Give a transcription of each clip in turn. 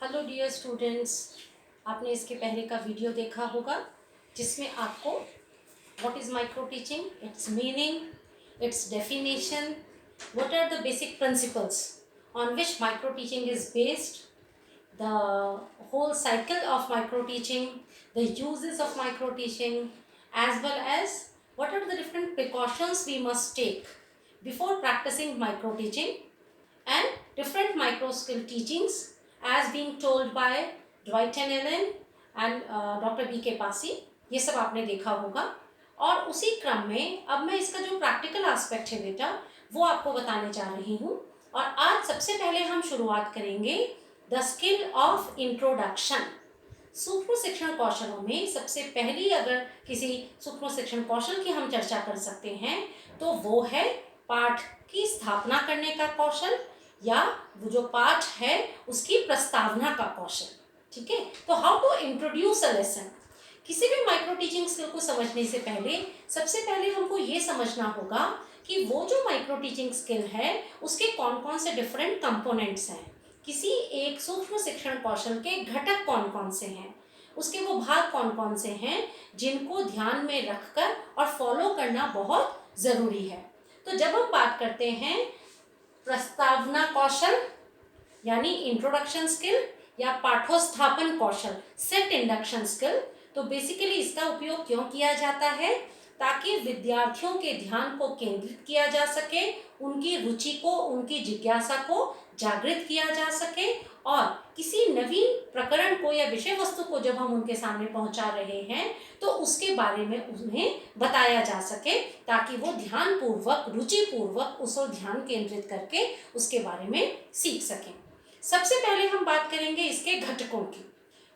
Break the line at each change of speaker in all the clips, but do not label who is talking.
Hello dear students, आपने इसके पहले का वीडियो देखा होगा जिसमें आपको what is micro teaching, its meaning, its definition, what are the basic principles on which micro teaching is based, the whole cycle of micro teaching, the uses of micro teaching, as well as what are the different precautions we must take before practicing micro teaching, and different micro skill teachings as being told by Dwight and Ellen and Dr. B.K. Pasi। ये सब आपने देखा होगा। और उसी क्रम में अब मैं इसका जो प्रैक्टिकल एस्पेक्ट है बेटा वो आपको बताने जा रही हूँ। और आज सबसे पहले हम शुरुआत करेंगे द स्किल ऑफ इंट्रोडक्शन। सूक्ष्म शिक्षण कौशलों में सबसे पहली अगर किसी सूक्ष्म शिक्षण कौशल की हम चर्चा कर सकते हैं तो वो है पाठ की स्थापना करने का कौशल, या वो जो पाठ है उसकी प्रस्तावना का कौशल। ठीक है, तो how to introduce a lesson. किसी भी माइक्रो टीचिंग स्किल को समझने से पहले सबसे पहले हमको ये समझना होगा कि वो जो माइक्रो टीचिंग स्किल है उसके कौन कौन से डिफरेंट कंपोनेंट्स हैं, किसी एक सूक्ष्म शिक्षण कौशल के घटक कौन कौन से हैं, उसके वो भाग कौन कौन से हैं जिनको ध्यान में रखकर और फॉलो करना बहुत ज़रूरी है। तो जब हम बात करते हैं प्रस्तावना कौशल यानी इंट्रोडक्शन स्किल या पाठोस्थापन कौशल सेट इंडक्शन स्किल, तो बेसिकली इसका उपयोग क्यों किया जाता है, ताकि विद्यार्थियों के ध्यान को केंद्रित किया जा सके, उनकी रुचि को, उनकी जिज्ञासा को जागृत किया जा सके, और किसी नवीन प्रकरण को या विषय वस्तु को जब हम उनके सामने पहुंचा रहे हैं तो उसके बारे में उन्हें बताया जा सके, ताकि वो ध्यान पूर्वक, रुचि पूर्वक उस ओर ध्यान केंद्रित करके उसके बारे में सीख सकें। सबसे पहले हम बात करेंगे इसके घटकों की।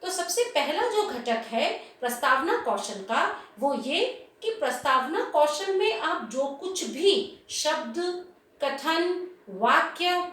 तो सबसे पहला जो घटक है प्रस्तावना कौशल का वो ये कि प्रस्तावना कौशल में आप जो कुछ भी शब्द, कथन, वाक्य,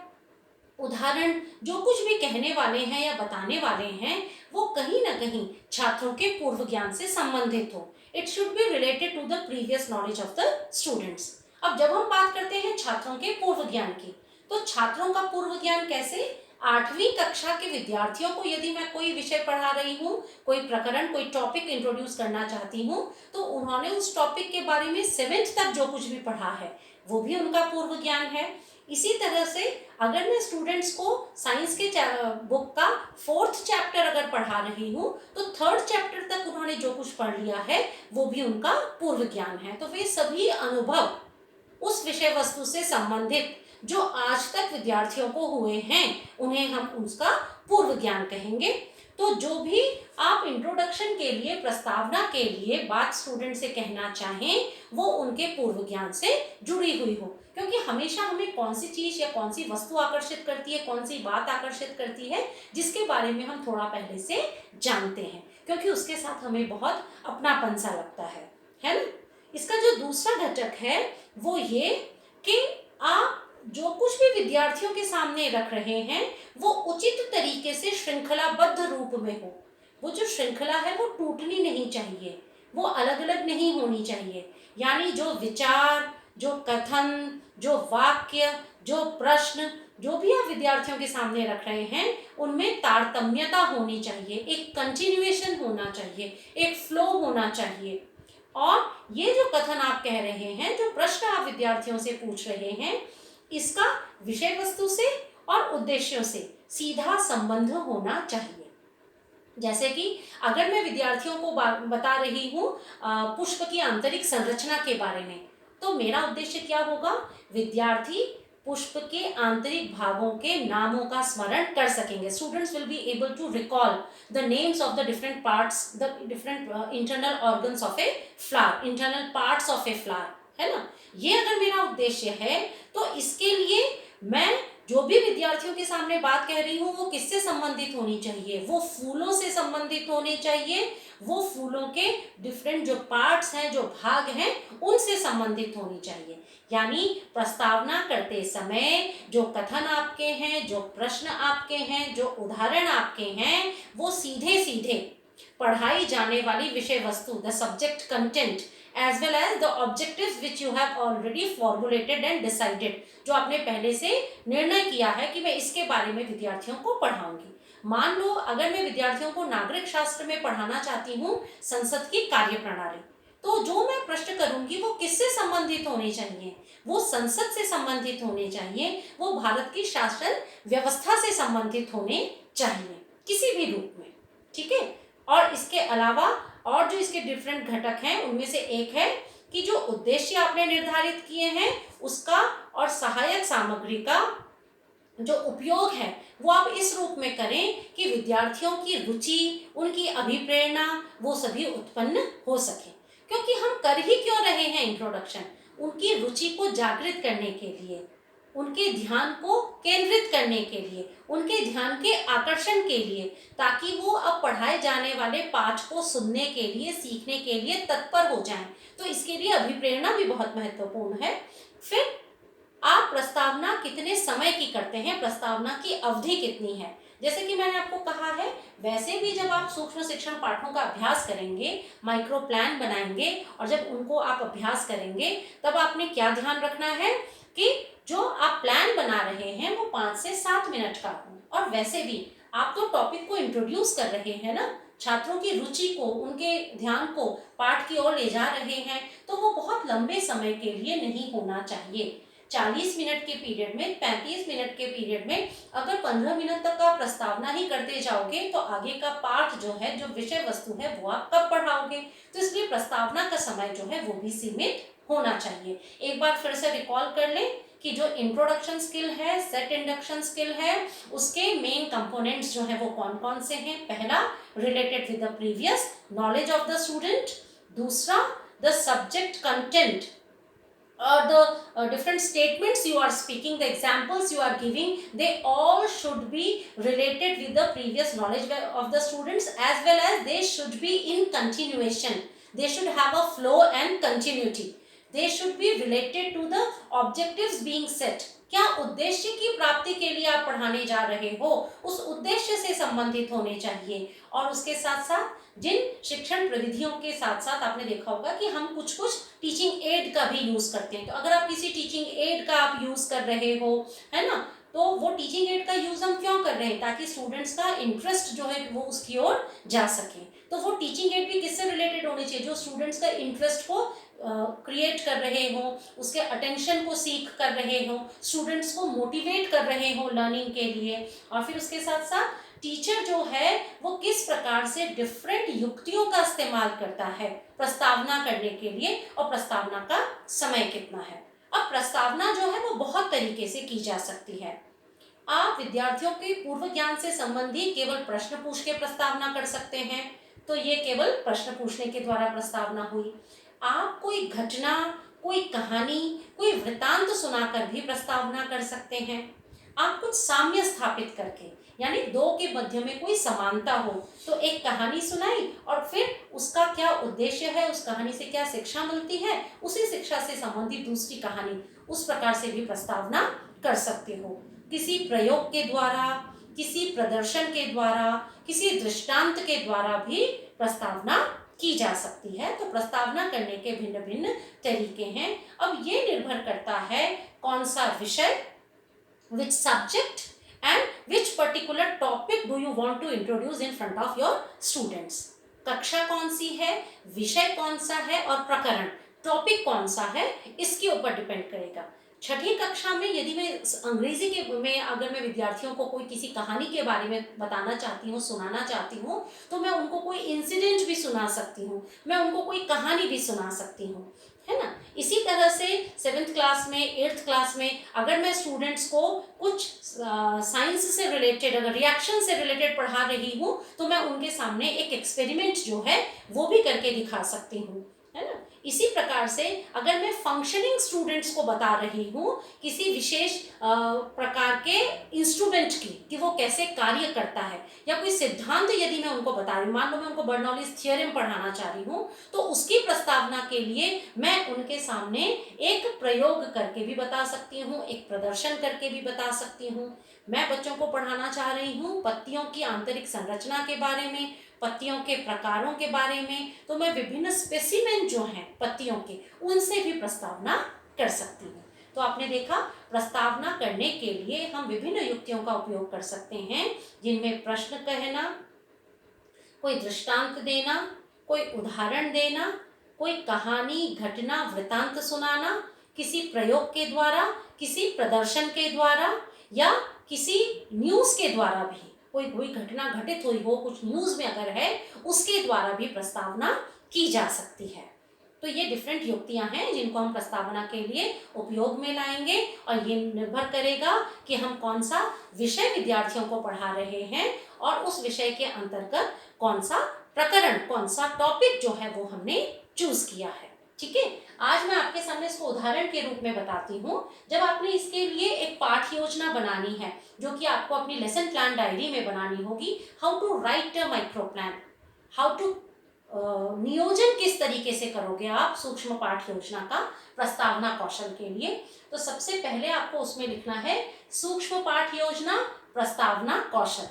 उदाहरण जो कुछ भी कहने वाले हैं या बताने वाले हैं वो कहीं ना कहीं छात्रों के पूर्व ज्ञान से संबंधित हो। It should be related to the previous knowledge of the students. अब जब हम बात करते हैं छात्रों के पूर्व ज्ञान की, तो छात्रों का पूर्व ज्ञान कैसे, 8वीं कक्षा के विद्यार्थियों को यदि मैं कोई विषय पढ़ा रही हूँ, कोई प्रकरण, कोई टॉपिक इंट्रोड्यूस करना चाहती हूँ, तो उन्होंने उस टॉपिक के बारे में 7th तक जो कुछ भी पढ़ा है वो भी उनका पूर्व ज्ञान है। इसी तरह से अगर मैं स्टूडेंट्स को साइंस के बुक का 4th चैप्टर अगर पढ़ा रही हूँ तो 3rd चैप्टर तक उन्होंने जो कुछ पढ़ लिया है वो भी उनका पूर्व ज्ञान है। तो वे सभी अनुभव उस विषय वस्तु से संबंधित जो आज तक विद्यार्थियों को हुए हैं उन्हें हम उसका पूर्व ज्ञान कहेंगे। तो जो भी आप इंट्रोडक्शन के लिए, प्रस्तावना के लिए बात स्टूडेंट से कहना चाहें वो उनके पूर्व ज्ञान से जुड़ी हुई हो, क्योंकि हमेशा हमें कौन सी चीज़ या कौन सी वस्तु आकर्षित करती है, कौन सी बात आकर्षित करती है जिसके बारे में हम थोड़ा पहले से जानते हैं, क्योंकि उसके साथ हमें बहुत अपनापन सा लगता है ना। इसका जो दूसरा घटक है वो ये कि आप जो कुछ भी विद्यार्थियों के सामने रख रहे हैं वो उचित तरीके से श्रृंखलाबद्ध रूप में हो। वो जो श्रृंखला है वो टूटनी नहीं चाहिए, वो अलग अलग नहीं होनी चाहिए। यानी जो विचार, जो कथन, जो वाक्य, जो प्रश्न, जो भी आप विद्यार्थियों के सामने रख रहे हैं उनमें तारतम्यता होनी चाहिए, एक कंटिन्यूएशन होना चाहिए, एक फ्लो होना चाहिए। और ये जो कथन आप कह रहे हैं, जो प्रश्न आप विद्यार्थियों से पूछ रहे हैं, इसका विषय वस्तु से और उद्देश्यों से सीधा संबंध होना चाहिए। जैसे कि अगर मैं विद्यार्थियों को बता रही हूँ पुष्प की आंतरिक संरचना के बारे में, तो मेरा उद्देश्य क्या होगा, विद्यार्थी पुष्प के आंतरिक भागों के नामों का स्मरण कर सकेंगे। Students will be able to recall the names of the different parts, the different internal organs of a flower, internal parts of a flower, है ना। ये अगर मेरा उद्देश्य है तो इसके लिए मैं जो भी विद्यार्थियों के सामने बात कह रही हूँ वो किससे संबंधित होनी चाहिए, वो फूलों से संबंधित होने चाहिए, वो फूलों के डिफरेंट जो पार्ट्स हैं, जो भाग हैं, उनसे संबंधित होनी चाहिए। यानी प्रस्तावना करते समय जो कथन आपके हैं, जो प्रश्न आपके हैं, जो उदाहरण आपके हैं, वो सीधे सीधे पढ़ाई जाने वाली विषय वस्तु, the subject content as well as the objectives which you have already formulated and decided, जो आपने पहले से निर्णय किया है कि मैं इसके बारे में विद्यार्थियों को पढ़ाऊंगी। मान लो अगर मैं विद्यार्थियों को नागरिक शास्त्र में पढ़ाना चाहती हूँ संसद की कार्यप्रणाली, तो जो मैं प्रश्न करूंगी वो किससे संबंधित होने चाहिए? वो संसद से संबंधित होने चाहिए, वो भारत की शासन व्यवस्था से संबंधित होने चाहिए किसी भी रूप में, ठीक है। और इसके अलावा और जो इसके डिफरेंट घटक हैं उनमें से एक है कि जो उद्देश्य आपने निर्धारित किए हैं उसका और सहायक सामग्री का जो उपयोग है वो आप इस रूप में करें कि विद्यार्थियों की रुचि, उनकी अभिप्रेरणा वो सभी उत्पन्न हो सके। क्योंकि हम कर ही क्यों रहे हैं इंट्रोडक्शन? उनकी रुचि को जागृत करने के लिए, उनके ध्यान को केंद्रित करने के लिए, उनके ध्यान के आकर्षण के लिए, ताकि वो अब पढ़ाए जाने वाले पाठ को सुनने के लिए, सीखने के लिए तत्पर हो जाएं। तो इसके लिए अभिप्रेरणा भी बहुत महत्वपूर्ण है। फिर आप प्रस्तावना कितने समय की करते हैं, प्रस्तावना की अवधि कितनी है? जैसे कि मैंने आपको कहा है, वैसे भी जब आप सूक्ष्म शिक्षण पाठों का अभ्यास करेंगे, माइक्रो प्लान बनाएंगे और जब उनको आप अभ्यास करेंगे तब आपने क्या ध्यान रखना है कि जो आप प्लान बना रहे हैं वो 5 से 7 मिनट का हो। और वैसे भी आप तो टॉपिक को इंट्रोड्यूस कर रहे हैं ना, छात्रों की रुचि को, उनके ध्यान को पाठ की ओर ले जा रहे हैं, तो वो बहुत लंबे समय के लिए नहीं होना चाहिए। 40 मिनट के पीरियड में, 35 मिनट के पीरियड में अगर 15 मिनट तक आप प्रस्तावना ही करते जाओगे तो आगे का पाठ जो है, जो विषय वस्तु है, वो आप कब पढ़ाओगे? तो इसलिए प्रस्तावना का समय जो है वो भी सीमित होना चाहिए। एक बार फिर से रिकॉल कर लें कि जो इंट्रोडक्शन स्किल है, सेट इंडक्शन स्किल है, उसके मेन कंपोनेंट्स जो है वो कौन कौन से हैं? पहला, related with the previous knowledge of the student. दूसरा, the subject content or the different statements you are speaking, the examples you are giving, they all should be related with the previous knowledge of the students, as well as they should be in continuation. They should have a flow and continuity. They should be related to the objectives being set. क्या उद्देश्य की प्राप्ति के लिए आप पढ़ाने जा रहे हो, उस उद्देश्य से संबंधित होने चाहिए। और उसके साथ साथ जिन शिक्षण प्रविधियों के साथ साथ आपने देखा होगा कि हम कुछ कुछ टीचिंग एड का भी यूज करते हैं। तो अगर आप किसी टीचिंग एड का आप यूज कर रहे हो, है ना, तो वो टीचिंग एड का यूज हम क्यों कर रहे हैं? ताकि स्टूडेंट्स का इंटरेस्ट जो है वो उसकी ओर जा सके। तो वो टीचिंग एड भी किससे रिलेटेड होनी चाहिए? जो स्टूडेंट्स का इंटरेस्ट को क्रिएट कर रहे हो, उसके अटेंशन को सीख कर रहे हो, स्टूडेंट्स को मोटिवेट कर रहे हो लर्निंग के लिए। और फिर उसके साथ साथ टीचर जो है वो किस प्रकार से डिफरेंट युक्तियों का इस्तेमाल करता है प्रस्तावना करने के लिए, और प्रस्तावना का समय कितना है। अब प्रस्तावना जो है वो बहुत तरीके से की जा सकती है। आप विद्यार्थियों के पूर्व ज्ञान से संबंधित केवल प्रश्न पूछ के प्रस्तावना कर सकते हैं, तो ये केवल प्रश्न पूछने के द्वारा प्रस्तावना हुई। आप कोई घटना, कोई कहानी, कोई वृतांत सुनाकर भी प्रस्तावना कर सकते हैं। आप कुछ साम्य स्थापित करके, यानी दो के मध्य में कोई समानता हो, तो एक कहानी सुनाई और फिर उसका क्या उद्देश्य है, उस कहानी से क्या शिक्षा मिलती है, उसी शिक्षा से संबंधित दूसरी कहानी, उस प्रकार से भी प्रस्तावना कर सकते हो। किसी प्रयोग के द्वारा, किसी प्रदर्शन के द्वारा, किसी दृष्टांत के द्वारा भी प्रस्तावना की जा सकती है। तो प्रस्तावना करने के भिन्न भिन्न तरीके हैं। अब ये निर्भर करता है कौन सा विषय, which subject and which particular topic do you want to introduce in front of your students. कक्षा कौन सी है, विषय कौन सा है और प्रकरण, टॉपिक कौन सा है, इसके ऊपर डिपेंड करेगा। छठी कक्षा में यदि मैं अंग्रेजी के में अगर मैं विद्यार्थियों को कोई किसी कहानी के बारे में बताना चाहती हूँ, सुनाना चाहती हूँ, तो मैं उनको कोई इंसिडेंट भी सुना सकती हूँ, मैं उनको कोई कहानी भी सुना सकती हूँ, है ना। इसी तरह से 7th क्लास में, 8th क्लास में अगर मैं स्टूडेंट्स को कुछ साइंस से रिलेटेड, अगर रिएक्शन से रिलेटेड पढ़ा रही हूँ, तो मैं उनके सामने एक एक्सपेरिमेंट जो है वो भी करके दिखा सकती हूँ, है ना। इसी प्रकार से अगर मैं फंक्शनिंग स्टूडेंट्स को बता रही हूँ किसी विशेष प्रकार के इंस्ट्रूमेंट की, कि वो कैसे कार्य करता है, या कोई सिद्धांत यदि मैं उनको बता रही हूँ, मान लो मैं उनको बर्नौलीज थ्योरम पढ़ाना चाह रही हूँ, तो उसकी प्रस्तावना के लिए मैं उनके सामने एक प्रयोग करके भी बता सकती हूँ, एक प्रदर्शन करके भी बता सकती हूँ। मैं बच्चों को पढ़ाना चाह रही हूँ पत्तियों की आंतरिक संरचना के बारे में, पत्तियों के प्रकारों के बारे में, तो मैं विभिन्न स्पेसिमेन जो हैं पत्तियों के, उनसे भी प्रस्तावना कर सकती हूँ। तो आपने देखा, प्रस्तावना करने के लिए हम विभिन्न युक्तियों का उपयोग कर सकते हैं, जिनमें प्रश्न कहना, कोई दृष्टांत देना, कोई उदाहरण देना, कोई कहानी, घटना, वृतांत सुनाना, किसी प्रयोग के द्वारा, किसी प्रदर्शन के द्वारा, या किसी न्यूज़ के द्वारा भी, कोई घटना घटित हुई हो, कुछ न्यूज़ में अगर है, उसके द्वारा भी प्रस्तावना की जा सकती है। तो ये डिफरेंट युक्तियां हैं जिनको हम प्रस्तावना के लिए उपयोग में लाएंगे, और ये निर्भर करेगा कि हम कौन सा विषय विद्यार्थियों को पढ़ा रहे हैं और उस विषय के अंतर्गत कौन सा प्रकरण, कौन सा टॉपिक जो है वो हमने चूज किया है। ठीक है, आज मैं आपके सामने इसको उदाहरण के रूप में बताती हूँ। जब आपने इसके लिए एक पाठ योजना बनानी है, जो कि आपको अपनी लेसन प्लान डायरी में बनानी होगी, how to write a micro plan, how to नियोजन किस तरीके से करोगे आप सूक्ष्म पाठ योजना का प्रस्तावना कौशल के लिए, तो सबसे पहले आपको उसमें लिखना है सूक्ष्म पाठ योजना प्रस्तावना कौशल।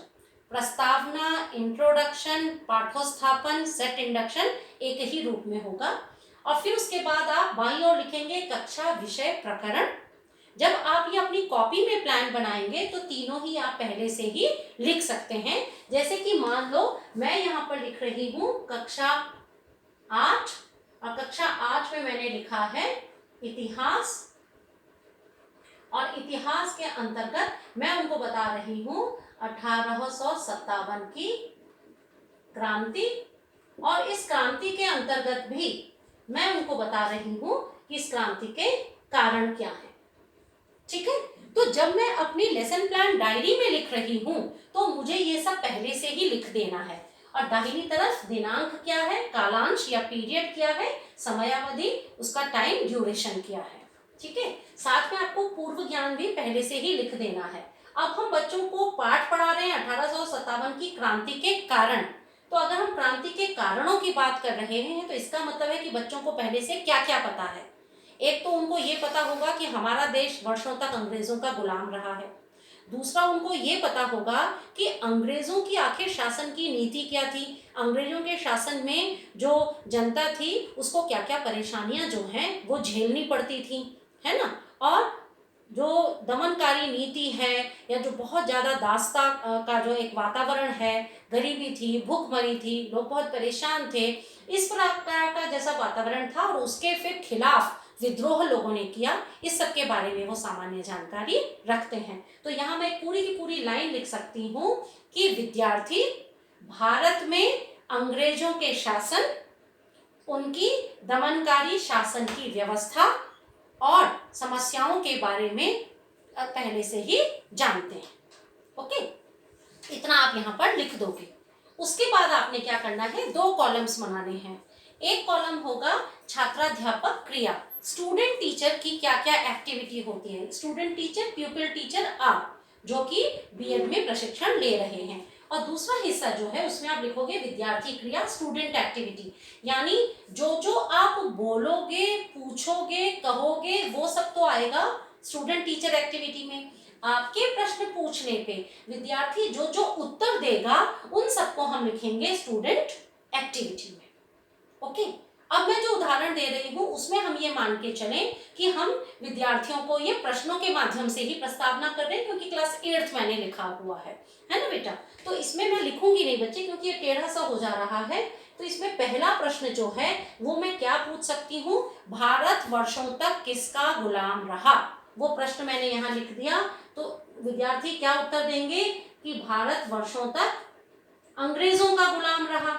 प्रस्तावना, इंट्रोडक्शन, पाठोस्थापन, सेट इंडक्शन एक ही रूप में होगा। और फिर उसके बाद आप बाईं ओर लिखेंगे कक्षा, विषय, प्रकरण। जब आप ये अपनी कॉपी में प्लान बनाएंगे तो तीनों ही आप पहले से ही लिख सकते हैं। जैसे कि मान लो मैं यहाँ पर लिख रही हूँ कक्षा 8, और कक्षा 8 में मैंने लिखा है इतिहास, और इतिहास के अंतर्गत मैं उनको बता रही हूँ 1857 की क्रांति, और इस क्रांति के अंतर्गत भी मैं उनको बता रही हूँ कि इस क्रांति के कारण क्या है। ठीक है, तो जब मैं अपनी लेसन प्लान डायरी में लिख रही हूँ तो मुझे ये सब पहले से ही लिख देना है, और दाहिनी तरफ दिनांक क्या है, कालांश या पीरियड क्या है, समयावधि, उसका टाइम ड्यूरेशन क्या है। ठीक है, साथ में आपको पूर्व ज्ञान भी पहले से ही लिख देना है। अब हम बच्चों को पाठ पढ़ा रहे हैं 1857 की क्रांति के कारण, तो अगर हम क्रांति के कारणों की बात कर रहे हैं तो इसका मतलब है कि बच्चों को पहले से क्या क्या पता है। एक तो उनको ये पता होगा कि हमारा देश वर्षों तक अंग्रेजों का गुलाम रहा है। दूसरा, उनको ये पता होगा कि अंग्रेजों की आखिर शासन की नीति क्या थी, अंग्रेजों के शासन में जो जनता थी उसको क्या क्या परेशानियां जो हैं वो झेलनी पड़ती थी, है ना। और जो दमनकारी नीति है, या जो बहुत ज़्यादा दास्ता का जो एक वातावरण है, गरीबी थी, भूखमरी थी, लोग बहुत परेशान थे, इस प्रकार का जैसा वातावरण था, और उसके फिर खिलाफ विद्रोह लोगों ने किया, इस सब के बारे में वो सामान्य जानकारी रखते हैं। तो यहाँ मैं पूरी की पूरी लाइन लिख सकती हूँ कि विद्यार्थी भारत में अंग्रेजों के शासन, उनकी दमनकारी शासन की व्यवस्था और समस्याओं के बारे में पहले से ही जानते हैं। ओके, इतना आप यहाँ पर लिख दोगे। उसके बाद आपने क्या करना है, 2 कॉलम्स बनाने हैं। एक कॉलम होगा छात्राध्यापक क्रिया, स्टूडेंट टीचर की क्या क्या एक्टिविटी होती है, स्टूडेंट टीचर, प्यूपिल टीचर, आप जो कि बीएड में प्रशिक्षण ले रहे हैं। और दूसरा हिस्सा जो है उसमें आप लिखोगे विद्यार्थी क्रिया, स्टूडेंट एक्टिविटी, यानी जो जो आप बोलोगे, पूछोगे, कहोगे, वो सब तो आएगा स्टूडेंट टीचर एक्टिविटी में। आपके प्रश्न पूछने पे विद्यार्थी जो जो उत्तर देगा उन सबको हम लिखेंगे स्टूडेंट एक्टिविटी में। ओके, अब मैं जो उदाहरण दे रही हूँ उसमें हम ये मान के चलें कि हम विद्यार्थियों को ये प्रश्नों के माध्यम से ही प्रस्तावना कर रहे हैं, क्योंकि क्लास 8th मैंने लिखा हुआ है ना बेटा। तो इसमें मैं लिखूंगी नहीं बच्चे, क्योंकि ये टेढ़ा सा हो जा रहा है। तो इसमें पहला प्रश्न जो है वो मैं क्या पूछ सकती हूँ, भारत वर्षों तक किसका गुलाम रहा, वो प्रश्न मैंने यहाँ लिख दिया। तो विद्यार्थी क्या उत्तर देंगे कि भारत वर्षों तक अंग्रेजों का गुलाम रहा।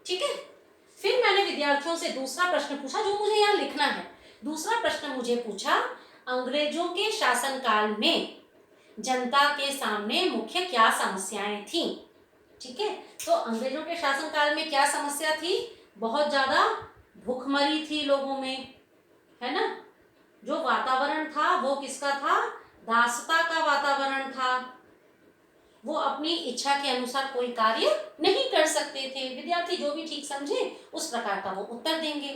ठीक है, फिर मैंने विद्यार्थियों से दूसरा प्रश्न पूछा जो मुझे यहाँ लिखना है। दूसरा प्रश्न मुझे पूछा, अंग्रेजों के शासनकाल में जनता के सामने मुख्य क्या समस्याएं थीं। ठीक है, तो अंग्रेजों के शासनकाल में क्या समस्या थी, बहुत ज्यादा भूखमरी थी लोगों में, है ना। जो वातावरण था वो किसका था, दासता का वातावरण था। वो अपनी इच्छा के अनुसार कोई कार्य नहीं कर सकते थे। विद्यार्थी जो भी ठीक समझे उस प्रकार का वो उत्तर देंगे।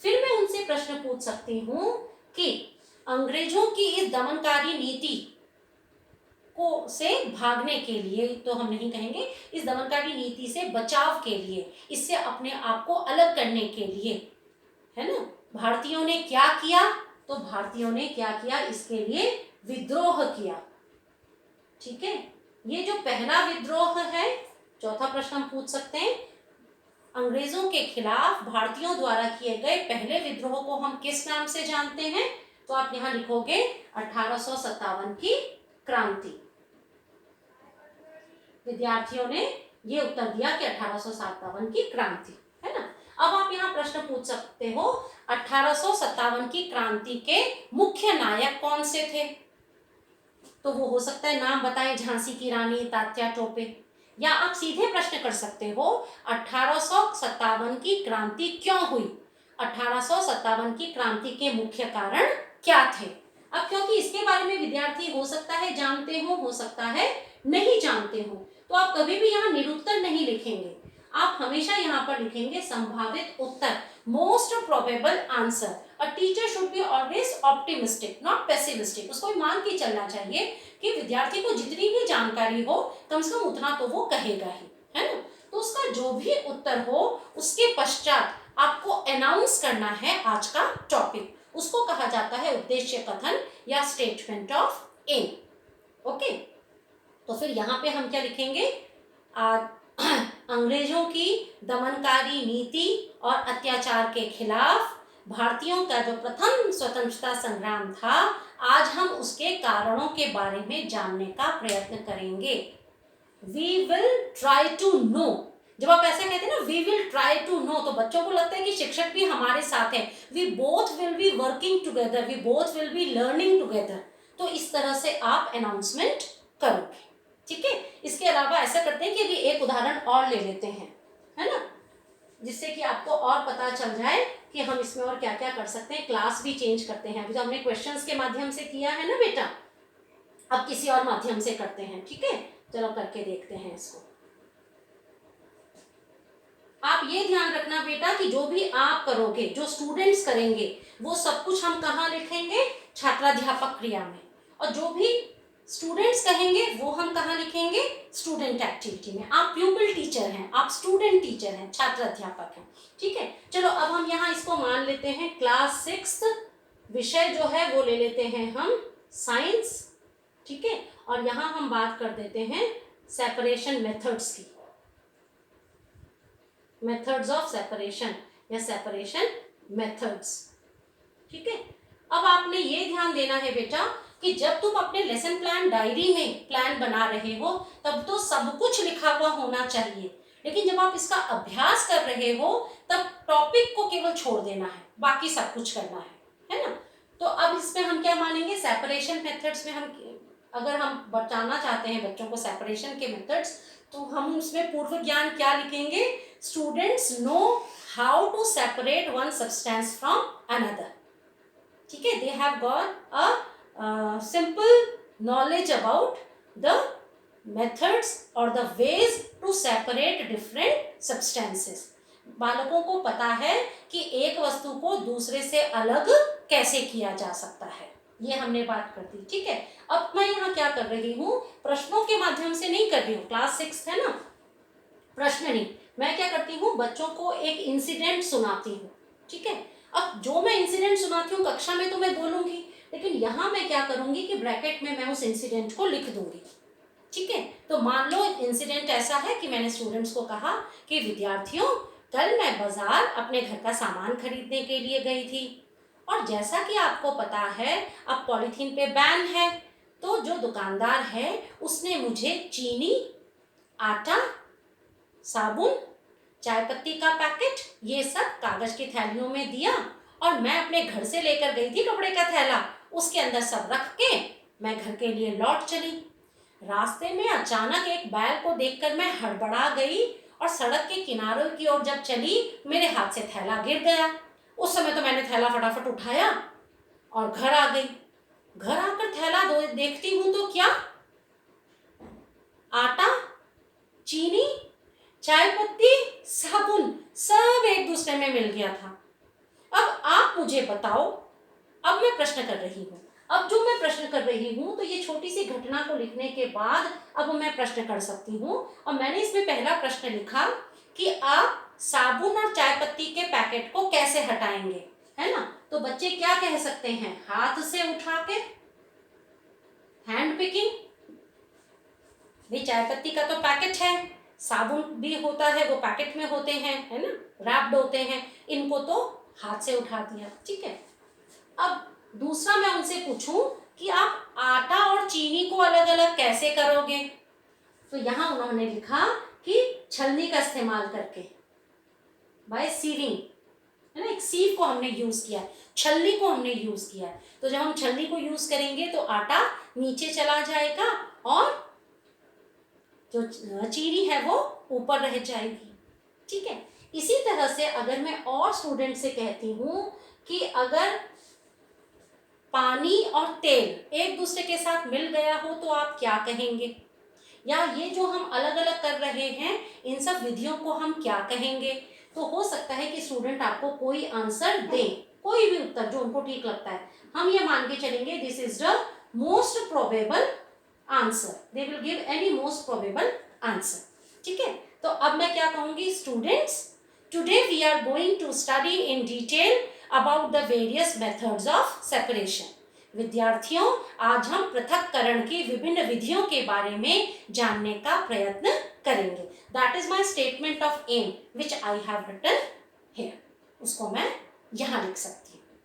फिर मैं उनसे प्रश्न पूछ सकती हूँ कि अंग्रेजों की इस दमनकारी नीति को से भागने के लिए तो हम नहीं कहेंगे, इस दमनकारी नीति से बचाव के लिए, इससे अपने आप को अलग करने के लिए, है ना। भारतीयों ने क्या किया, तो भारतीयों ने क्या किया, इसके लिए विद्रोह किया। ठीक है, ये जो पहला विद्रोह है, चौथा प्रश्न हम पूछ सकते हैं, अंग्रेजों के खिलाफ भारतीयों द्वारा किए गए पहले विद्रोह को हम किस नाम से जानते हैं, तो आप यहां लिखोगे 1857 की क्रांति। विद्यार्थियों ने ये उत्तर दिया कि 1857 की क्रांति, है ना। अब आप यहाँ प्रश्न पूछ सकते हो 1857 की क्रांति के मुख्य नायक कौन से थे, तो वो हो सकता है नाम बताएं, झांसी की रानी, तात्या टोपे, या आप सीधे प्रश्न कर सकते हो 1857 की क्रांति क्यों हुई, 1857 की क्रांति के मुख्य कारण क्या थे। अब क्योंकि इसके बारे में विद्यार्थी हो सकता है जानते हो सकता है नहीं जानते हो, तो आप कभी भी यहाँ निरुत्तर नहीं लिखेंगे, आप हमेशा यहाँ पर लिखेंगे संभावित उत्तर, most probable answer. A teacher should be always optimistic not pessimistic. उसको मान के चलना चाहिए कि विद्यार्थी को जितनी भी जानकारी हो कम से कम उतना तो वो कहेगा ही, है ना। तो उसका जो भी उत्तर हो उसके पश्चात आपको अनाउंस करना है आज का टॉपिक, उसको कहा जाता है उद्देश्य कथन या स्टेटमेंट ऑफ एम। ओके, तो फिर यहाँ पे हम क्या लिखेंगे, अंग्रेजों की दमनकारी नीति और अत्याचार के खिलाफ भारतीयों का जो प्रथम स्वतंत्रता संग्राम था, आज हम उसके कारणों के बारे में जानने का प्रयत्न करेंगे। We will try to know, जब आप ऐसा कहते हैं ना we will try to know, तो बच्चों को लगता है कि शिक्षक भी हमारे साथ है, we both will be working together, we both will be learning together. तो इस तरह से आप अनाउंसमेंट करोगे, ठीक है। इसके अलावा ऐसा करते हैं कि अभी एक उदाहरण और ले लेते हैं, है ना, जिससे कि आपको और पता चल जाए कि हम इसमें और क्या क्या कर सकते हैं। क्लास भी चेंज करते हैं, अभी तो हमने क्वेश्चंस के माध्यम से किया है ना बेटा, अब किसी और माध्यम से करते हैं, ठीक है। चलो करके देखते हैं इसको। आप ये ध्यान रखना बेटा कि जो भी आप करोगे, जो स्टूडेंट्स करेंगे, वो सब कुछ हम कहाँ लिखेंगे, छात्राध्यापक क्रिया में, और जो भी स्टूडेंट्स कहेंगे वो हम कहाँ लिखेंगे, स्टूडेंट एक्टिविटी में। आप प्यूपिल टीचर हैं, आप स्टूडेंट टीचर हैं, छात्र अध्यापक हैं, ठीक है। चलो अब हम यहाँ इसको मान लेते हैं क्लास 6, विषय जो है वो ले लेते हैं हम साइंस, ठीक है। और यहाँ हम बात कर देते हैं सेपरेशन मेथड्स की, मेथड्स ऑफ सेपरेशन या सेपरेशन मेथड्स, ठीक है। अब आपने ये ध्यान देना है बेटा कि जब तुम अपने लेसन प्लान डायरी में प्लान बना रहे हो तब तो सब कुछ लिखा हुआ होना चाहिए, लेकिन जब आप इसका अभ्यास कर रहे हो तब टॉपिक को केवल छोड़ देना है, बाकी सब कुछ करना है ना। तो अब इसमें हम क्या मानेंगे, सेपरेशन मेथड्स में हम अगर हम बताना चाहते हैं बच्चों को सेपरेशन के मेथड्स, तो हम उसमें पूर्व ज्ञान क्या लिखेंगे, students know how to separate one substance from another, ठीक है। They have got a simple knowledge about the methods or the ways to separate different substances। बालकों को पता है कि एक वस्तु को दूसरे से अलग कैसे किया जा सकता है, ये हमने बात कर दी, ठीक है। अब मैं यहाँ क्या कर रही हूँ, प्रश्नों के माध्यम से नहीं कर रही हूँ, क्लास 6 है ना, प्रश्न नहीं, मैं क्या करती हूँ बच्चों को एक इंसिडेंट सुनाती हूँ, ठीक है। अब जो मैं इंसिडेंट सुनाती हूँ कक्षा में तो मैं बोलूंगी, लेकिन यहाँ मैं क्या करूंगी कि ब्रैकेट में मैं उस इंसिडेंट को लिख दूंगी, ठीक है। तो मान लो इंसिडेंट ऐसा है कि मैंने स्टूडेंट्स को कहा कि विद्यार्थियों कल मैं बाजार अपने घर का सामान खरीदने के लिए गई थी, और जैसा कि आपको पता है अब पॉलीथीन पे बैन है, तो जो दुकानदार है उसने मुझे चीनी, आटा, साबुन, चाय पत्ती का पैकेट ये सब कागज की थैलियों में दिया, और मैं अपने घर से लेकर गई थी कपड़े का थैला, उसके अंदर सब रख के मैं घर के लिए लौट चली। रास्ते में अचानक एक बैल को देखकर मैं हड़बड़ा गई, और सड़क के किनारों की ओर जब चली मेरे हाथ से थैला गिर गया। उस समय तो मैंने थैला फटाफट उठाया और घर आ गई। घर आकर थैला देखती हूँ तो क्या, आटा, चीनी, चाय पत्ती, साबुन सब एक दूसरे में मिल गया था। अब आप मुझे बताओ, अब मैं प्रश्न कर रही हूँ, अब जो मैं प्रश्न कर रही हूँ, तो ये छोटी सी घटना को लिखने के बाद अब मैं प्रश्न कर सकती हूँ। और मैंने इसमें पहला प्रश्न लिखा कि आप साबुन और चाय पत्ती के पैकेट को कैसे हटाएंगे, है ना। तो बच्चे क्या कह सकते हैं, हाथ से उठा के, हैंड पिकिंग। भाई चाय पत्ती का तो पैकेट है, साबुन भी होता है, वो पैकेट में होते हैं, है ना, रैप्ड होते हैं, इनको तो हाथ से उठा दिया, ठीक है। अब दूसरा मैं उनसे पूछूं कि आप आटा और चीनी को अलग अलग कैसे करोगे, तो यहां उन्होंने लिखा कि छलनी का इस्तेमाल करके, बाय सीविंग, है ना, एक सीव को हमने यूज किया है, छलनी को हमने यूज किया है। तो जब हम छलनी को यूज करेंगे तो आटा नीचे चला जाएगा और जो चीनी है वो ऊपर रह जाएगी, ठीक है। इसी तरह से अगर मैं और स्टूडेंट से कहती हूं कि अगर पानी और तेल एक दूसरे के साथ मिल गया हो तो आप क्या कहेंगे, या ये जो हम अलग अलग कर रहे हैं इन सब विधियों को हम क्या कहेंगे। तो हो सकता है कि स्टूडेंट आपको कोई आंसर दे, कोई भी उत्तर जो उनको ठीक लगता है। हम ये मान के चलेंगे this is the most probable answer, they will give any most probable answer, ठीक है। तो अब मैं क्या कहूंगी, students today we are going to study in detail about the various methods of separation. विद्यार्थियों, आज हम पृथक्करण की विभिन्न विधियों के बारे में जानने का प्रयत्न करेंगे। That is my statement of aim which I have written here, उसको मैं यहां लिख सकती हूँ,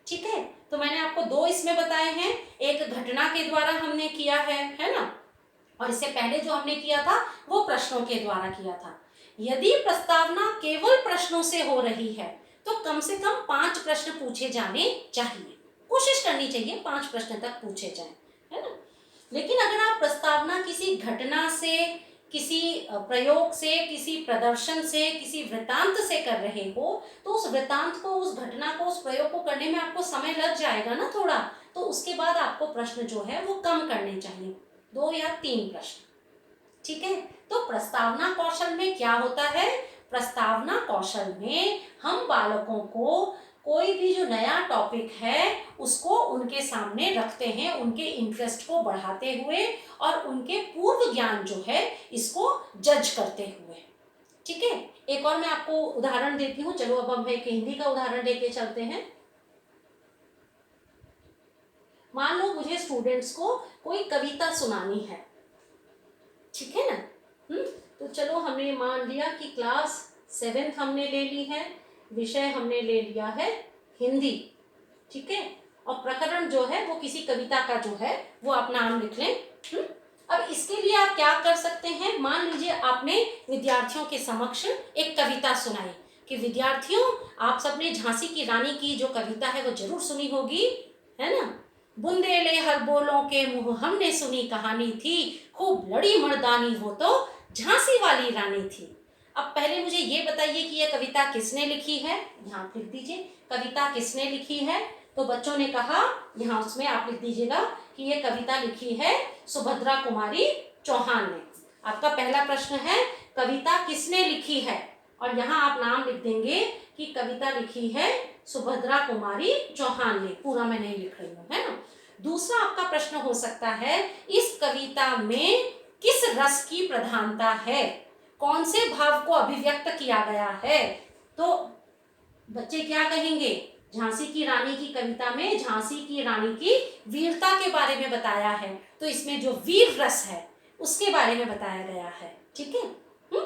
ठीक है। तो मैंने आपको दो इसमें बताए हैं, एक घटना के द्वारा हमने किया है ना, और इससे पहले जो हमने किया था वो प्रश्नों के द्वारा किया था। यदि प्रस्तावना केवल प्रश्नों से हो रही है तो कम से कम 5 प्रश्न पूछे जाने चाहिए, कोशिश करनी चाहिए 5 प्रश्न तक पूछे जाएं, है ना। लेकिन अगर आप प्रस्तावना किसी घटना से, किसी प्रयोग से, किसी प्रदर्शन से, किसी वृतांत से कर रहे हो तो उस वृतांत को, उस घटना को, उस प्रयोग को करने में आपको समय लग जाएगा ना थोड़ा, तो उसके बाद आपको प्रश्न जो है वो कम करने चाहिए, 2 या 3 प्रश्न, ठीक है। तो प्रस्तावना कौशल में क्या होता है, प्रस्तावना कौशल में हम बालकों को कोई भी जो नया टॉपिक है उसको उनके सामने रखते हैं, उनके इंटरेस्ट को बढ़ाते हुए और उनके पूर्व ज्ञान जो है इसको जज करते हुए, ठीक है। एक और मैं आपको उदाहरण देती हूँ, चलो अब हम एक हिंदी का उदाहरण लेके चलते हैं। मान लो मुझे स्टूडेंट्स को कोई कविता सुनानी है, ठीक है ना। तो चलो हमने मान लिया कि क्लास 7th हमने ले ली है, विषय हमने ले लिया है हिंदी, ठीक है। और प्रकरण जो है वो किसी कविता का जो है वो आप नाम लिख लें। अब इसके लिए आप क्या कर सकते हैं, मान लीजिए आपने विद्यार्थियों के समक्ष एक कविता सुनाई कि विद्यार्थियों आप सबने झांसी की रानी की जो कविता है वो जरूर सुनी होगी, है ना। बुंदेले हर बोलों के मुंह हमने सुनी कहानी थी, खूब लड़ी मर्दानी हो तो झांसी वाली रानी थी। अब पहले मुझे ये बताइए कि यह कविता किसने लिखी है, यहाँ लिख दीजिए कविता किसने लिखी है। तो बच्चों ने कहा, यहाँ उसमें आप लिख दीजिएगा कि यह कविता लिखी है सुभद्रा कुमारी चौहान ने। आपका पहला प्रश्न है कविता किसने लिखी है, और यहाँ आप नाम लिख देंगे कि कविता लिखी है सुभद्रा कुमारी चौहान ने, पूरा मैं नहीं लिख रही हूँ, है ना। दूसरा आपका प्रश्न हो सकता है इस कविता में किस रस की प्रधानता है, कौन से भाव को अभिव्यक्त किया गया है। तो बच्चे क्या कहेंगे, झांसी की रानी की कविता में झांसी की रानी की वीरता के बारे में बताया है, तो इसमें जो वीर रस है उसके बारे में बताया गया है, ठीक है।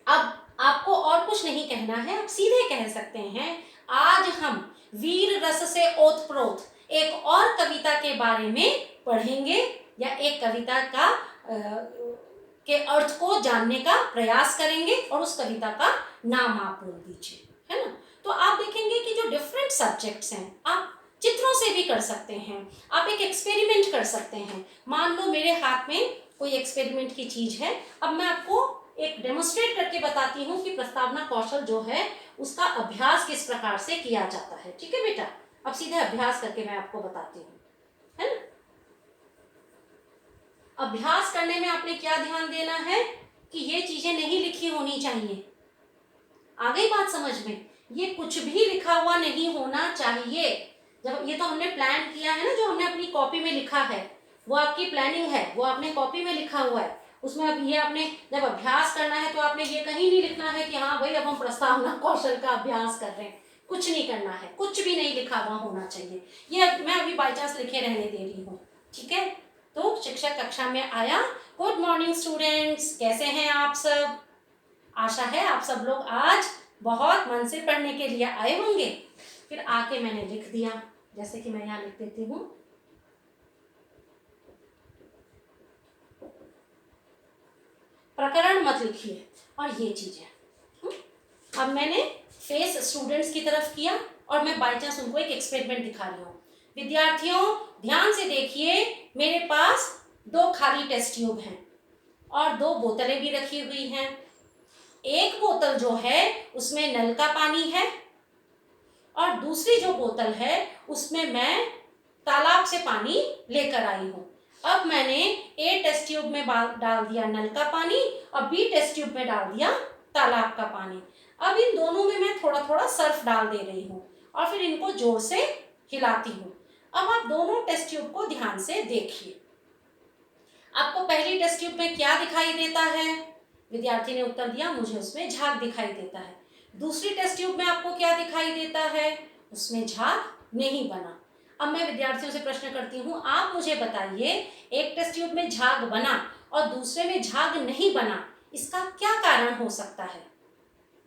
अब आपको और कुछ नहीं कहना है, आप सीधे कह सकते हैं आज हम वीर रस से ओतप्रोत एक और कविता के बारे में पढ़ेंगे, या एक कविता का के अर्थ को जानने का प्रयास करेंगे, और उस कविता का नाम आप बोल दीजिए, है ना। तो आप देखेंगे कि जो डिफरेंट सब्जेक्ट्स हैं आप चित्रों से भी कर सकते हैं, आप एक एक्सपेरिमेंट कर सकते हैं। मान लो मेरे हाथ में कोई एक्सपेरिमेंट की चीज है, अब मैं आपको एक डेमोन्स्ट्रेट करके बताती हूँ कि प्रस्तावना कौशल जो है उसका अभ्यास किस प्रकार से किया जाता है, ठीक है बेटा। अब सीधे अभ्यास करके मैं आपको बताती हूँ, है ना। अभ्यास करने में आपने क्या ध्यान देना है कि ये चीजें नहीं लिखी होनी चाहिए, आ गई बात समझ में, ये कुछ भी लिखा हुआ नहीं होना चाहिए। जब ये तो हमने प्लान किया है ना, जो हमने अपनी कॉपी में लिखा है वो आपकी प्लानिंग है, वो आपने कॉपी में लिखा हुआ है। उसमें अब ये आपने जब अभ्यास करना है तो आपने ये कहीं नहीं लिखना है कि हाँ भाई अब हम प्रस्तावना कौशल का अभ्यास कर रहे हैं, कुछ नहीं करना है, कुछ भी नहीं लिखा हुआ होना चाहिए। ये मैं अभी बाई चांस लिखे रहने दे रही हूँ, ठीक है। तो शिक्षक कक्षा में आया। गुड मॉर्निंग स्टूडेंट्स, कैसे हैं आप सब? आशा है आप सब लोग आज बहुत मन से पढ़ने के लिए आए होंगे। फिर आके मैंने लिख दिया, जैसे कि मैं यहाँ लिख देती हूँ, प्रकरण मत लिखिए और ये चीजें। अब मैंने फेस स्टूडेंट्स की तरफ किया और मैं बाई चांस उनको एक एक्सपेरिमेंट दिखा रही हूँ। विद्यार्थियों ध्यान से देखिए, मेरे पास 2 खाली टेस्ट ट्यूब हैं और 2 बोतलें भी रखी हुई हैं। एक बोतल जो है उसमें नल का पानी है और दूसरी जो बोतल है उसमें मैं तालाब से पानी लेकर आई हूँ। अब मैंने ए टेस्ट ट्यूब में डाल दिया नल का पानी और बी टेस्ट ट्यूब में डाल दिया तालाब का पानी। अब इन दोनों में मैं थोड़ा थोड़ा सर्फ डाल दे रही हूँ और फिर इनको जोर से हिलाती हूँ। अब आप दोनों टेस्ट ट्यूब को ध्यान से देखिए। आपको पहली टेस्ट ट्यूब में क्या दिखाई देता है? विद्यार्थी ने उत्तर दिया, मुझे उसमें झाग दिखाई देता है। दूसरी टेस्ट ट्यूब में आपको क्या दिखाई देता है? उसमें झाग नहीं बना। अब मैं विद्यार्थियों से प्रश्न करती हूँ, आप मुझे बताइए, एक टेस्ट ट्यूब में झाग बना और दूसरे में झाग नहीं बना, इसका क्या कारण हो सकता है?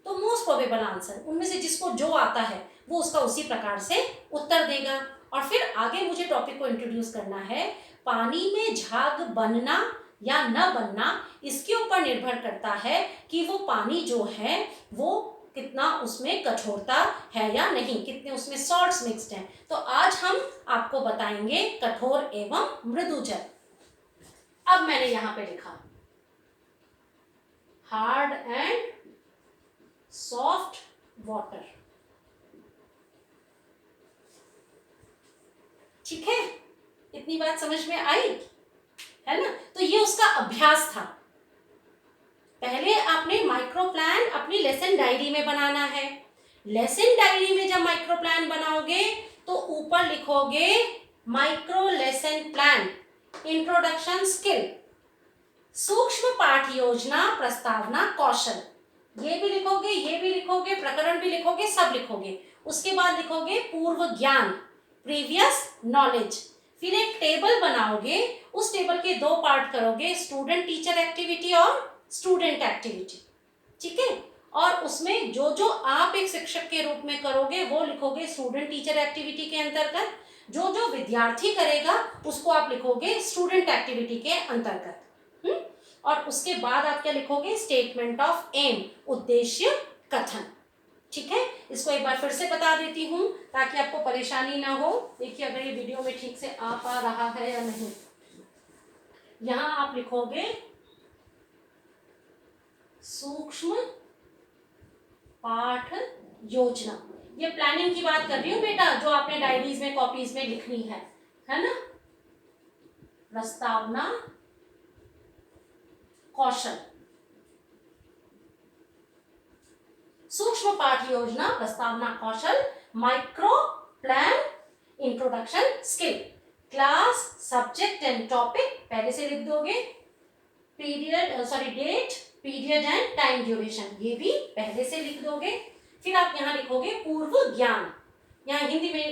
तो मोस्ट प्रोबेबल आंसर, उनमें से जिसको जो आता है वो उसका उसी प्रकार से उत्तर देगा। और फिर आगे मुझे टॉपिक को इंट्रोड्यूस करना है। पानी में झाग बनना या न बनना इसके ऊपर निर्भर करता है कि वो पानी जो है वो कितना उसमें कठोरता है या नहीं, कितने उसमें सॉल्ट्स मिक्स्ड हैं। तो आज हम आपको बताएंगे कठोर एवं मृदु जल। अब मैंने यहां पे लिखा हार्ड एंड सॉफ्ट वाटर, ठीक है। इतनी बात समझ में आई है ना? तो ये उसका अभ्यास था। पहले आपने माइक्रो प्लान अपनी लेसन डायरी में बनाना है। लेसन डायरी में जब माइक्रो प्लान बनाओगे तो ऊपर लिखोगे micro lesson plan, introduction skill, सूक्ष्म पाठ योजना, प्रस्तावना कौशल, ये भी लिखोगे, ये भी लिखोगे, प्रकरण भी लिखोगे, सब लिखोगे। उसके बाद लिखोगे पूर्व ज्ञान, प्रीवियस नॉलेज। फिर एक टेबल बनाओगे, उस टेबल के 2 पार्ट करोगे, स्टूडेंट टीचर एक्टिविटी और स्टूडेंट एक्टिविटी, ठीक है। और उसमें जो जो आप एक शिक्षक के रूप में करोगे वो लिखोगे स्टूडेंट टीचर एक्टिविटी के अंतर्गत, जो जो विद्यार्थी करेगा उसको आप लिखोगे स्टूडेंट एक्टिविटी के अंतर्गत। और उसके बाद आप क्या लिखोगे? स्टेटमेंट ऑफ एम, उद्देश्य कथन, ठीक है। इसको एक बार फिर से बता देती हूँ ताकि आपको परेशानी ना हो। देखिए अगर ये वीडियो में ठीक से आ पा रहा है या नहीं। यहां आप लिखोगे सूक्ष्म पाठ योजना, ये प्लानिंग की बात कर रही हूँ बेटा, जो आपने डायरीज में कॉपीज में लिखनी है ना। प्रस्तावना कौशल, सूक्ष्म पाठ योजना, प्रस्तावना कौशल, micro plan, introduction skill, class subject and topic पहले से लिख दोगे, period date, period and time duration ये भी पहले से लिख दोगे। फिर आप यहाँ लिखोगे पूर्व ज्ञान, यहाँ हिंदी में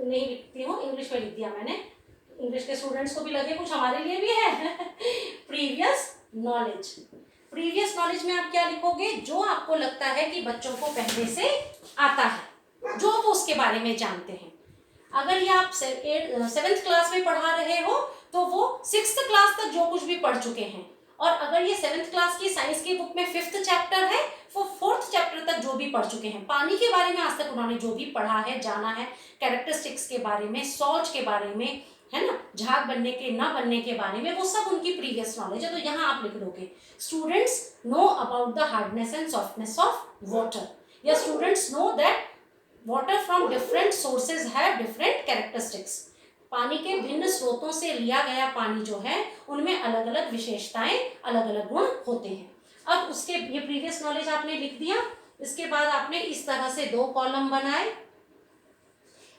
नहीं लिखती हूँ, इंग्लिश में लिख दिया मैंने, इंग्लिश के स्टूडेंट्स को भी लगे कुछ, हमारे लिए भी है। प्रीवियस नॉलेज, प्रीवियस नॉलेज में आप क्या लिखोगे? जो आपको लगता है कि बच्चों को पहले से आता है, जो वो उसके बारे में जानते हैं। अगर ये आप 7th क्लास में पढ़ा रहे हो तो वो 6th क्लास तक जो कुछ भी पढ़ चुके हैं, और अगर ये 7th क्लास की साइंस की बुक में 5th चैप्टर है वो 4th चैप्टर तक जो भी पढ़ चुके हैं। पानी के बारे में आज तक उन्होंने जो भी पढ़ा है, जाना है, कैरेक्टरिस्टिक्स के बारे में, सॉल्ट के बारे में, है ना, झाग बनने के ना बनने के बारे में, वो सब उनकी प्रीवियस नॉलेज है। तो यहाँ आप लिख दोगे students know about the hardness and softness of water, या students know that water from different sources have different characteristics. पानी के भिन्न स्रोतों से लिया गया पानी जो है उनमें अलग अलग विशेषताएं, अलग अलग गुण होते हैं। अब उसके ये प्रीवियस नॉलेज आपने लिख दिया। इसके बाद आपने इस तरह से 2 कॉलम बनाए,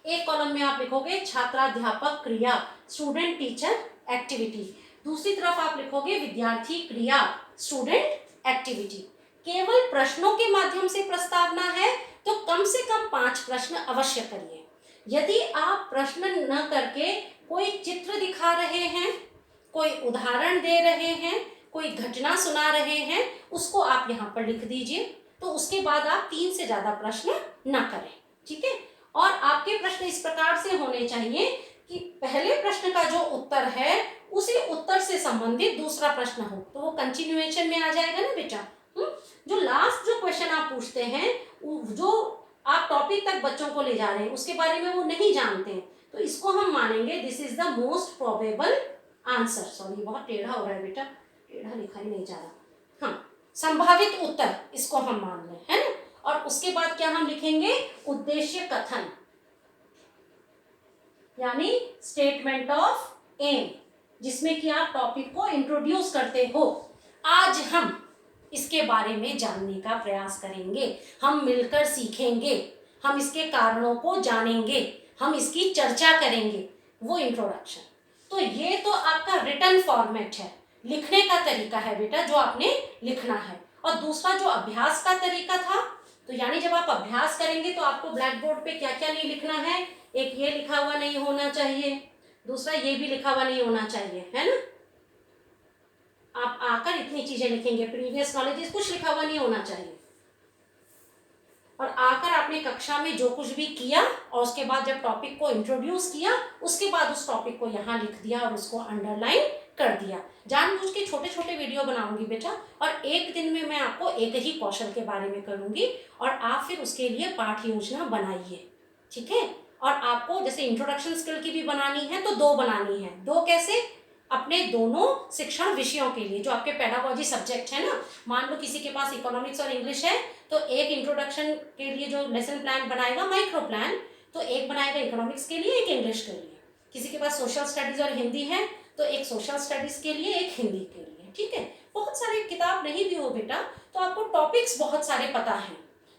एक कॉलम में आप लिखोगे छात्राध्यापक क्रिया, स्टूडेंट टीचर एक्टिविटी। दूसरी तरफ आप लिखोगे विद्यार्थी क्रिया, स्टूडेंट एक्टिविटी। केवल प्रश्नों के माध्यम से प्रस्तावना है तो कम से कम 5 प्रश्न अवश्य करिए। यदि आप प्रश्न न करके कोई चित्र दिखा रहे हैं, कोई उदाहरण दे रहे हैं, कोई घटना सुना रहे हैं, उसको आप यहाँ पर लिख दीजिए। तो उसके बाद आप 3 से ज्यादा प्रश्न न करें, ठीक है। और आपके प्रश्न इस प्रकार से होने चाहिए कि पहले प्रश्न का जो उत्तर है उसी उत्तर से संबंधित दूसरा प्रश्न हो, तो वो कंटिन्यूएशन में आ जाएगा ना बेटा। जो लास्ट जो क्वेश्चन आप पूछते हैं, जो आप टॉपिक तक बच्चों को ले जा रहे हैं, उसके बारे में वो नहीं जानते हैं, तो इसको हम मानेंगे this is the most probable answer. Sorry, बहुत टेढ़ा हो रहा है बेटा, टेढ़ा लिखा ही नहीं जा रहा। हाँ, संभावित उत्तर इसको हम मान लें, है ना। और उसके बाद क्या हम लिखेंगे, उद्देश्य कथन, यानी स्टेटमेंट ऑफ एम, जिसमें कि आप टॉपिक को इंट्रोड्यूस करते हो। आज हम इसके बारे में जानने का प्रयास करेंगे, हम मिलकर सीखेंगे, हम इसके कारणों को जानेंगे, हम इसकी चर्चा करेंगे, वो इंट्रोडक्शन। तो ये तो आपका रिटन फॉर्मेट है, लिखने का तरीका है बेटा जो आपने लिखना है। और दूसरा जो अभ्यास का तरीका था, तो यानी जब आप अभ्यास करेंगे तो आपको ब्लैक बोर्ड पे क्या क्या नहीं लिखना है। एक ये लिखा हुआ नहीं होना चाहिए, दूसरा ये भी लिखा हुआ नहीं होना चाहिए, है ना। आप आकर इतनी चीजें लिखेंगे, प्रीवियस नॉलेज कुछ लिखा हुआ नहीं होना चाहिए। और आकर आपने कक्षा में जो कुछ भी किया और उसके बाद जब टॉपिक को इंट्रोड्यूस किया, उसके बाद उस टॉपिक को यहाँ लिख दिया और उसको अंडरलाइन कर दिया। जानबूझ के छोटे छोटे वीडियो बनाऊंगी बेटा, और एक दिन में मैं आपको एक ही कौशल के बारे में करूंगी और आप फिर उसके लिए पाठ योजना बनाइए, ठीक है। और आपको जैसे इंट्रोडक्शन स्किल की भी बनानी है तो 2 बनानी है। 2 कैसे, अपने दोनों शिक्षण विषयों के लिए जो आपके पेडागोजी सब्जेक्ट है ना, मान लो किसी के पास इकोनॉमिक्स और इंग्लिश है तो एक इंट्रोडक्शन के लिए जो लेसन प्लान बनाएगा, माइक्रो प्लान, तो एक बनाएगा इकोनॉमिक्स के लिए, एक इंग्लिश के लिए। किसी के पास सोशल स्टडीज और हिंदी है तो एक सोशल स्टडीज के लिए, एक हिंदी के लिए, ठीक है। बहुत सारे किताब नहीं भी हो बेटा तो आपको टॉपिक्स बहुत सारे पता हैं।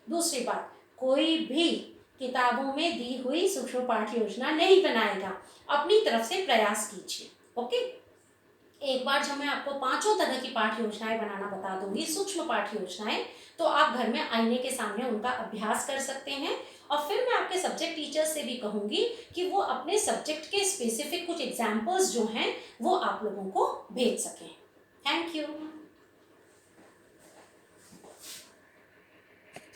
दूसरी बात, कोई भी किताबों में दी हुई सूक्ष्म पाठ योजना नहीं बनाएगा, अपनी तरफ से प्रयास कीजिए, ओके। एक बार जब मैं आपको 5 तरह की पाठ योजनाएं बनाना बता दूंगी, सूक्ष्म पाठ योजनाएं, तो आप घर में आईने के सामने उनका अभ्यास कर सकते हैं। और फिर मैं आपके सब्जेक्ट टीचर्स से भी कहूंगी कि वो अपने सब्जेक्ट के स्पेसिफिक कुछ एग्जाम्पल्स जो हैं वो आप लोगों को भेज सकें। Thank you.